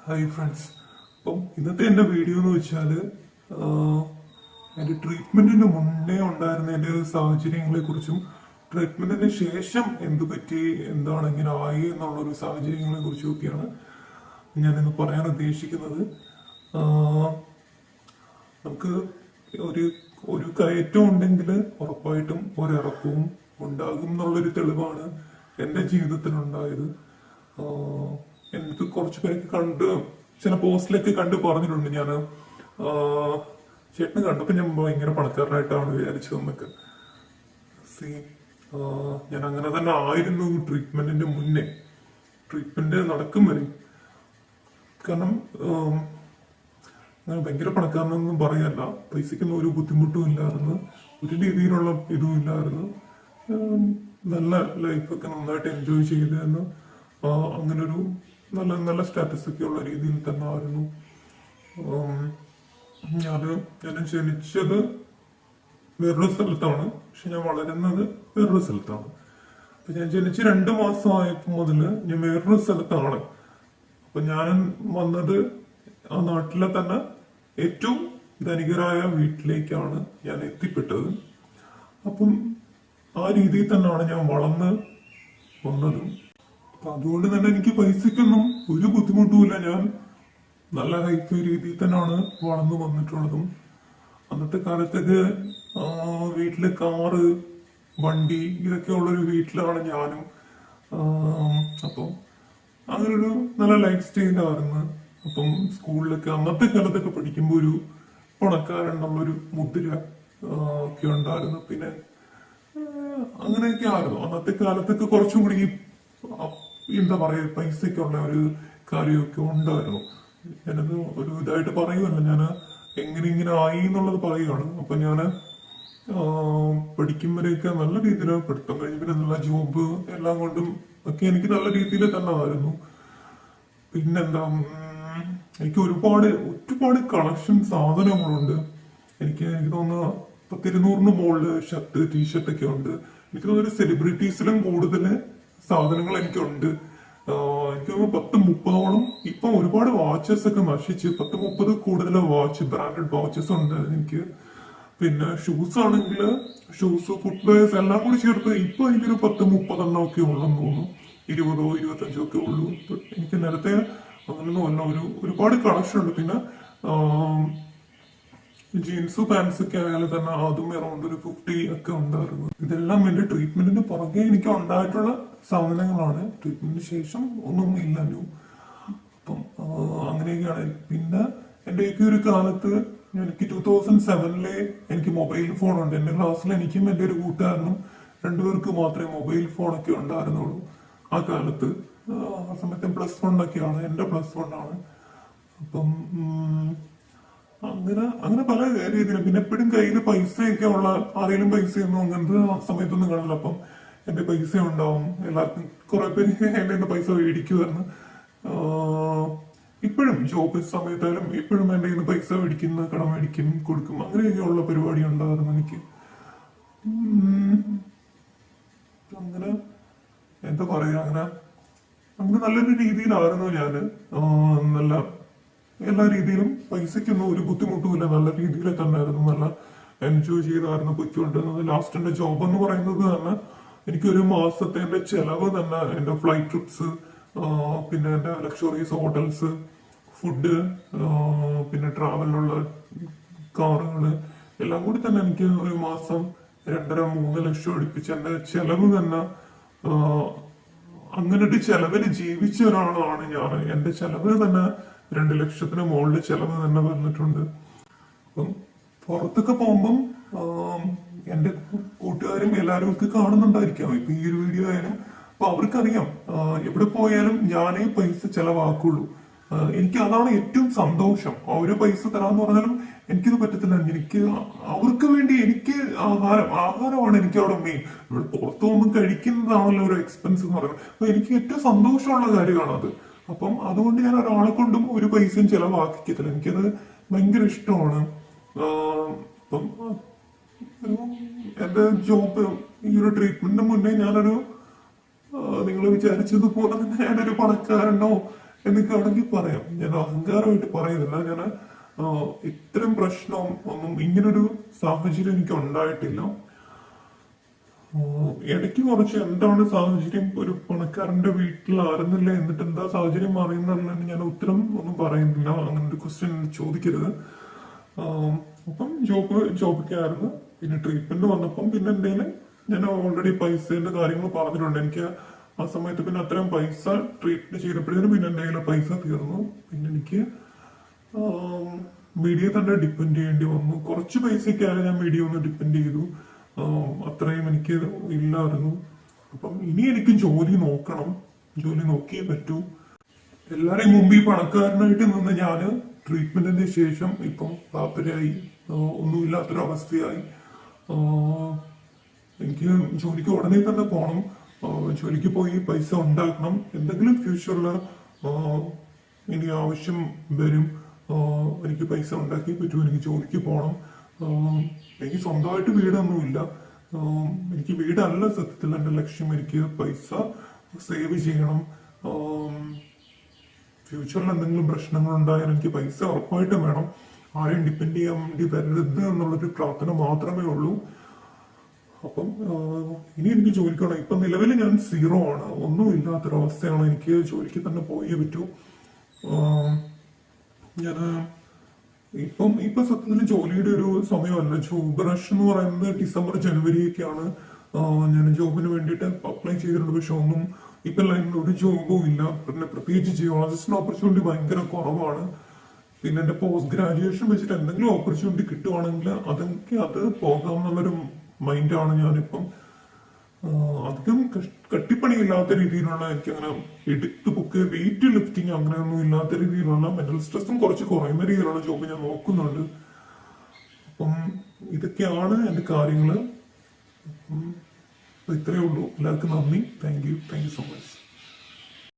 Hi friends. അപ്പം ഇന്നത്തെ എൻ്റെ വീഡിയോ എന്ന് വെച്ചാൽ എൻ്റെ ട്രീറ്റ്മെൻറ്റിന് മുന്നേ ഉണ്ടായിരുന്ന എൻ്റെ സാഹചര്യങ്ങളെ കുറിച്ചും ട്രീറ്റ്മെൻറ്റിന് ശേഷം എന്ത് പറ്റി, എന്താണ് ഇങ്ങനെ ആയി എന്നുള്ളൊരു സാഹചര്യങ്ങളെ കുറിച്ചും ഒക്കെയാണ് ഞാനിന്ന് പറയാൻ ഉദ്ദേശിക്കുന്നത്. നമുക്ക് ഒരു ഒരു കയറ്റം ഉണ്ടെങ്കിൽ ഉറപ്പായിട്ടും ഒരിറക്കവും ഉണ്ടാകും എന്നുള്ളൊരു തെളിവാണ് എൻ്റെ ജീവിതത്തിലുണ്ടായത്. എനിക്ക് കുറച്ച് പേരൊക്കെ കണ്ട് ചില പോസ്റ്റിലൊക്കെ കണ്ട് പറഞ്ഞിട്ടുണ്ട്. ഞാൻ ചേട്ടന് കണ്ടപ്പോൾ ഞാൻ ഭയങ്കര പണക്കാരനായിട്ടാണ് വിചാരിച്ചതെന്നൊക്കെ. സി ഞാൻ അങ്ങനെ തന്നെ ആയിരുന്നു ട്രീറ്റ്മെന്റിന്റെ മുന്നേ, ട്രീറ്റ്മെന്റ് നടക്കും വരെ. കാരണം അങ്ങനെ ഭയങ്കര പണക്കാരനൊന്നും പറയല്ല, പൈസക്കൊന്നും ഒരു ബുദ്ധിമുട്ടും ഇല്ലായിരുന്നു, ഒരു രീതിയിലുള്ള ഇതും ഇല്ലായിരുന്നു. നല്ല ലൈഫൊക്കെ നന്നായിട്ട് എൻജോയ് ചെയ്തിരുന്നു. അങ്ങനൊരു നല്ല നല്ല സ്റ്റാറ്റസ് ഒക്കെ ഉള്ള രീതിയിൽ തന്നെ ആയിരുന്നു. ഞാൻ ജനിച്ചത് വേറൊരു സ്ഥലത്താണ്, പക്ഷെ ഞാൻ വളരുന്നത് വേറൊരു സ്ഥലത്താണ്. അപ്പൊ ഞാൻ ജനിച്ച് 2 മാസമായപ്പോ മുതല് ഞാൻ വേറൊരു സ്ഥലത്താണ്. അപ്പൊ ഞാൻ വന്നത് ആ നാട്ടിലെ തന്നെ ഏറ്റവും ധനികരായ വീട്ടിലേക്കാണ് ഞാൻ എത്തിപ്പെട്ടത്. അപ്പം ആ രീതിയിൽ തന്നെയാണ് ഞാൻ വളർന്ന് വന്നതും. അപ്പൊ അതുകൊണ്ട് തന്നെ എനിക്ക് പൈസക്കൊന്നും ഒരു ബുദ്ധിമുട്ടുമില്ല. ഞാൻ നല്ല ഹൈഫൈ രീതിയിൽ തന്നെയാണ് വളർന്നു വന്നിട്ടുള്ളതും. അന്നത്തെ കാലത്തൊക്കെ വീട്ടില് കാറ്, വണ്ടി ഇതൊക്കെ ഉള്ളൊരു വീട്ടിലാണ് ഞാനും. അപ്പം അങ്ങനൊരു നല്ല ലൈഫ് സ്റ്റൈലായിരുന്നു. അപ്പം സ്കൂളിലൊക്കെ അന്നത്തെ കാലത്തൊക്കെ പഠിക്കുമ്പോൾ ഒരു പണക്കാരെന്നുള്ളൊരു മുദ്ര ഒക്കെ ഉണ്ടായിരുന്നു. പിന്നെ അങ്ങനെയൊക്കെ ആയിരുന്നു അന്നത്തെ കാലത്തൊക്കെ. കുറച്ചും കൂടി എന്താ പറയാ, പൈസക്കുള്ള ഒരു കാര്യമൊക്കെ ഉണ്ടായിരുന്നു. ഞാനത് ഒരു ഇതായിട്ട് പറയുമല്ല, ഞാൻ എങ്ങനെ ഇങ്ങനെ ആയി എന്നുള്ളത് പറയുകയാണ്. അപ്പൊ ഞാന് പഠിക്കുമ്പോഴേക്ക് നല്ല രീതിയിൽ പഠിത്തം കഴിഞ്ഞ് പിന്നെ നല്ല ജോബ് എല്ലാം കൊണ്ടും ഒക്കെ എനിക്ക് നല്ല രീതിയിൽ തന്നെ ആയിരുന്നു. പിന്നെന്താ, എനിക്ക് ഒരുപാട് കളക്ഷൻ സാധനങ്ങളുണ്ട്. എനിക്ക് തോന്നുന്നു 200 മുകളില് ഷർട്ട്, ടീഷർട്ട് ഒക്കെ ഉണ്ട്. എനിക്ക് തോന്നുന്നു സെലിബ്രിറ്റീസിലും കൂടുതൽ സാധനങ്ങൾ എനിക്കുണ്ട്. എനിക്ക് തോന്നുന്നു 10-30ഓളം. ഇപ്പൊ ഒരുപാട് വാച്ചസ് ഒക്കെ നശിച്ച് 10-30 കൂടുതൽ വാച്ച്, ബ്രാൻഡഡ് വാച്ചസ് ഉണ്ട് എനിക്ക്. പിന്നെ ഷൂസ് ആണെങ്കിൽ ഷൂസ്, ഫുട്വെയർസ് എല്ലാം കൂടി ചേർത്ത് ഇപ്പൊ എനിക്കൊരു 10-30 ഒക്കെ ഉള്ളെന്ന് തോന്നുന്നു. 20-25 ഒക്കെ ഉള്ളൂ. എനിക്ക് നേരത്തെ അങ്ങനൊന്നും അല്ല, ഒരുപാട് കളക്ഷൻ ഉണ്ട്. പിന്നെ ജീൻസ്, പാൻസ് ഒക്കെ ആയാലും തന്നെ അതും അറൗണ്ട് ഒരു 50 ഒക്കെ ഉണ്ടായിരുന്നു. ഇതെല്ലാം എന്റെ ട്രീറ്റ്മെന്റിന് പുറകെ എനിക്ക് ഉണ്ടായിട്ടുള്ള സാധനങ്ങളാണ്. ട്രീറ്റ്മെന്റിന് ശേഷം ഒന്നും ഇല്ലല്ലോ. അപ്പം അങ്ങനെയൊക്കെയാണ്. പിന്നെ എന്റെയൊക്കെ ഒരു കാലത്ത് എനിക്ക് 2007 എനിക്ക് മൊബൈൽ ഫോൺ ഉണ്ട്. എന്റെ ക്ലാസ്സിൽ എനിക്കും എന്റെ ഒരു കൂട്ടുകാരനും 2 പേർക്ക് മാത്രമേ മൊബൈൽ ഫോണൊക്കെ ഉണ്ടായിരുന്നുള്ളൂ ആ കാലത്ത്. ആ സമയത്ത് +1 ഒക്കെയാണ്, എന്റെ +1 ആണ്. അപ്പം അങ്ങനെ പല രീതിയിലും. പിന്നെ എപ്പോഴും കയ്യിൽ പൈസയൊക്കെ ഉള്ള ആരെങ്കിലും പൈസയൊന്നും അങ്ങനത്തെ സമയത്തൊന്നും കാണില്ല. അപ്പം എന്റെ പൈസ ഉണ്ടാവും. എല്ലാവർക്കും കുറെ പേര് എന്റെ പൈസ മേടിക്കുമായിരുന്നു. ഇപ്പോഴും ജോബ് സമയത്തായാലും ഇപ്പോഴും എന്റെ കയ്യിൽ പൈസ മേടിക്കുന്ന, കടം മേടിക്കും, കൊടുക്കും, അങ്ങനെയൊക്കെയുള്ള പരിപാടി ഉണ്ടായിരുന്നു എനിക്ക്. അങ്ങനെ എന്താ പറയാ, അങ്ങനെ നല്ലൊരു രീതിയിലായിരുന്നു ഞാന്. നല്ല എല്ലാ രീതിയിലും പൈസക്കൊന്നും ഒരു ബുദ്ധിമുട്ടുമില്ല. നല്ല രീതിയിൽ തന്നെയായിരുന്നു, നല്ല എൻജോയ് ചെയ്തായിരുന്നു പൊയ്ക്കൊണ്ടിരുന്നത്. ലാസ്റ്റ് എന്റെ ജോബ് എന്ന് പറയുന്നത് തന്നെ എനിക്കൊരു മാസത്തെ എന്റെ ചെലവ് തന്നെ, എന്റെ ഫ്ലൈറ്റ് ട്രിപ്സ്, പിന്നെ എന്റെ ലക്ഷറീസ് ഹോട്ടൽസ്, ഫുഡ്, പിന്നെ ട്രാവലിനുള്ള കാറുകള് എല്ലാം കൂടി തന്നെ എനിക്ക് ഒരു മാസം 2.5-3 ലക്ഷം അടുപ്പിച്ച് എന്റെ ചെലവ് തന്നെ. അങ്ങനൊരു ചെലവിന് ജീവിച്ച ഒരാളാണ് ഞാൻ. എന്റെ ചെലവ് തന്നെ 2 ലക്ഷത്തിന് മുകളിൽ ചെലവ് തന്നെ വന്നിട്ടുണ്ട്. അപ്പം പുറത്തൊക്കെ പോകുമ്പം എന്റെ കൂട്ടുകാരും എല്ലാരും ഒക്കെ കാണുന്നുണ്ടായിരിക്കാം ഇപ്പൊ ഈ ഒരു വീഡിയോ ആയാലും. അപ്പൊ അവർക്കറിയാം എവിടെ പോയാലും ഞാനേ പൈസ ചെലവാക്കുള്ളൂ. എനിക്ക് അതാണ് ഏറ്റവും സന്തോഷം. അവര് പൈസ തരാന്ന് പറഞ്ഞാലും എനിക്കത് പറ്റത്തില്ല. എനിക്ക് അവർക്ക് വേണ്ടി എനിക്ക് ആഹാരമാണ് എനിക്ക് അവിടെ മെയിൻ. ഇവിടെ പുറത്തു പോകുമ്പോൾ കഴിക്കുന്നതാണല്ലോ ഒരു എക്സ്പെൻസ് എന്ന് പറയുന്നത്. അപ്പൊ എനിക്ക് ഏറ്റവും സന്തോഷമുള്ള കാര്യമാണ് അത്. അപ്പം അതുകൊണ്ട് ഞാൻ ഒരാളെ കൊണ്ടും ഒരു പൈസയും ചെലവാക്കിക്കത്തില്ല. എനിക്കത് ഭയങ്കര ഇഷ്ടമാണ്. അപ്പം എന്റെ ജോബ്, ഈ ഒരു ട്രീറ്റ്മെന്റിന് മുന്നേ ഞാനൊരു നിങ്ങൾ വിചാരിച്ചതുപോലെ തന്നെ ഞാനൊരു പണക്കാരനോ എന്നൊക്കെ ആണെങ്കിൽ പറയാം. ഞാൻ അഹങ്കാരമായിട്ട് പറയുന്നില്ല. ഞാൻ ഇത്തരം പ്രശ്നം ഒന്നും ഇങ്ങനൊരു സാഹചര്യം എനിക്ക് ഉണ്ടായിട്ടില്ല. ഇടയ്ക്ക് കുറച്ച് എന്താണ് സാഹചര്യം, ഒരു പണക്കാരന്റെ വീട്ടിലായിരുന്നില്ല എന്നിട്ട് എന്താ സാഹചര്യം മാറിയെന്നല്ല ഞാൻ ഉത്തരം ഒന്നും പറയുന്നില്ല. അങ്ങനെ ഒരു ക്വസ്റ്റ്യൻ ചോദിക്കരുത്. അപ്പം ജോബൊക്കെ ആയിരുന്നു. പിന്നെ ട്രീറ്റ്മെന്റ് വന്നപ്പം പിന്നെ എന്തെങ്കിലും ഞാൻ ഓൾറെഡി പൈസയുടെ കാര്യങ്ങൾ പറഞ്ഞിട്ടുണ്ട്. എനിക്ക് ആ സമയത്ത് പിന്നെ അത്രയും പൈസ ട്രീറ്റ്മെന്റ് ചെയ്തപ്പോഴത്തേനും പിന്നെ എന്തെങ്കിലും പൈസ തീർന്നു. പിന്നെ എനിക്ക് മീഡിയ തന്നെ ഡിപ്പെൻഡ് ചെയ്യേണ്ടി വന്നു. കുറച്ച് പൈസയ്ക്കായാലും ഞാൻ മീഡിയ ഒന്ന് ഡിപ്പെൻഡ് ചെയ്തു. അത്രയും എനിക്ക് ഇല്ലായിരുന്നു. അപ്പം ഇനി എനിക്ക് ജോലി നോക്കണം. ജോലി നോക്കിയേ പറ്റൂ. എല്ലാരെയും മുമ്പ് ഈ പണക്കാരനായിട്ട് നിന്ന് ഞാന് ട്രീറ്റ്മെന്റിന് ശേഷം ഇപ്പം പാപ്പരായി, ഒന്നുമില്ലാത്തൊരവസ്ഥയായി. എനിക്ക് ജോലിക്ക് ഉടനെ തന്നെ പോകണം. ജോലിക്ക് പോയി പൈസ ഉണ്ടാക്കണം. എന്തെങ്കിലും ഫ്യൂച്ചറിൽ ഇനി ആവശ്യം വരും. എനിക്ക് പൈസ ഉണ്ടാക്കി പറ്റൂ. എനിക്ക് ജോലിക്ക് പോകണം. എനിക്ക് സ്വന്തമായിട്ട് വീടൊന്നുമില്ല. എനിക്ക് വീടല്ല സത്യത്തിൽ എൻ്റെ ലക്ഷ്യം. എനിക്ക് പൈസ സേവ് ചെയ്യണം. ഫ്യൂച്ചറിൽ എന്തെങ്കിലും പ്രശ്നങ്ങൾ ഉണ്ടായാൽ എനിക്ക് പൈസ ഉറപ്പായിട്ടും വേണം. ആരെയും ഡിപ്പെൻഡ് ചെയ്യാൻ വേണ്ടി വരരുത് എന്നുള്ളൊരു പ്രാർത്ഥന മാത്രമേ ഉള്ളൂ. അപ്പം ഇനി എനിക്ക് ജോലിക്ക് വേണം. ഇപ്പൊ നിലവിൽ ഞാൻ സീറോ ആണ്, ഒന്നുമില്ലാത്തൊരവസ്ഥയാണ്. എനിക്ക് ജോലിക്ക് തന്നെ പോയേ പറ്റൂ. ഞാൻ ഇപ്പൊ സത്യത്തിൽ ജോലിയുടെ ഒരു സമയമല്ല. ജോബ് റഷ് എന്ന് പറയുന്നത് ഡിസംബർ ജനുവരി ഒക്കെയാണ്. ഞാൻ ജോബിന് വേണ്ടിയിട്ട് അപ്ലൈ ചെയ്തിട്ടുണ്ട്. പക്ഷെ ഒന്നും ഇപ്പൊ ലൈനിൽ ഒരു ജോബും ഇല്ല. പിന്നെ പ്രത്യേകിച്ച് ജിയോളജിസ്റ്റിന് ഓപ്പർച്യൂണിറ്റി ഭയങ്കര കുറവാണ്. പിന്നെ എന്റെ പോസ്റ്റ് ഗ്രാജുവേഷൻ വെച്ചിട്ട് എന്തെങ്കിലും ഓപ്പർച്യൂണിറ്റി കിട്ടുവാണെങ്കിൽ അത് പോകാം എന്നുള്ളൊരു മൈൻഡാണ് ഞാനിപ്പം. അധികം കട്ടിപ്പണിയില്ലാത്ത രീതിയിലുള്ള, എനിക്കങ്ങനെ എടുത്ത് പൊക്ക് വെയിറ്റ് ലിഫ്റ്റിംഗ് അങ്ങനെയൊന്നും ഇല്ലാത്ത രീതിയിലുള്ള, മെന്റൽ സ്ട്രെസ്സും കുറച്ച് കുറയുന്ന രീതിയിലുള്ള ജോബ് ഞാൻ നോക്കുന്നുണ്ട്. അപ്പം ഇതൊക്കെയാണ് എന്റെ കാര്യങ്ങള്. ഇത്രയേ ഉള്ളൂ. എല്ലാവർക്കും നന്ദി. Thank you so much.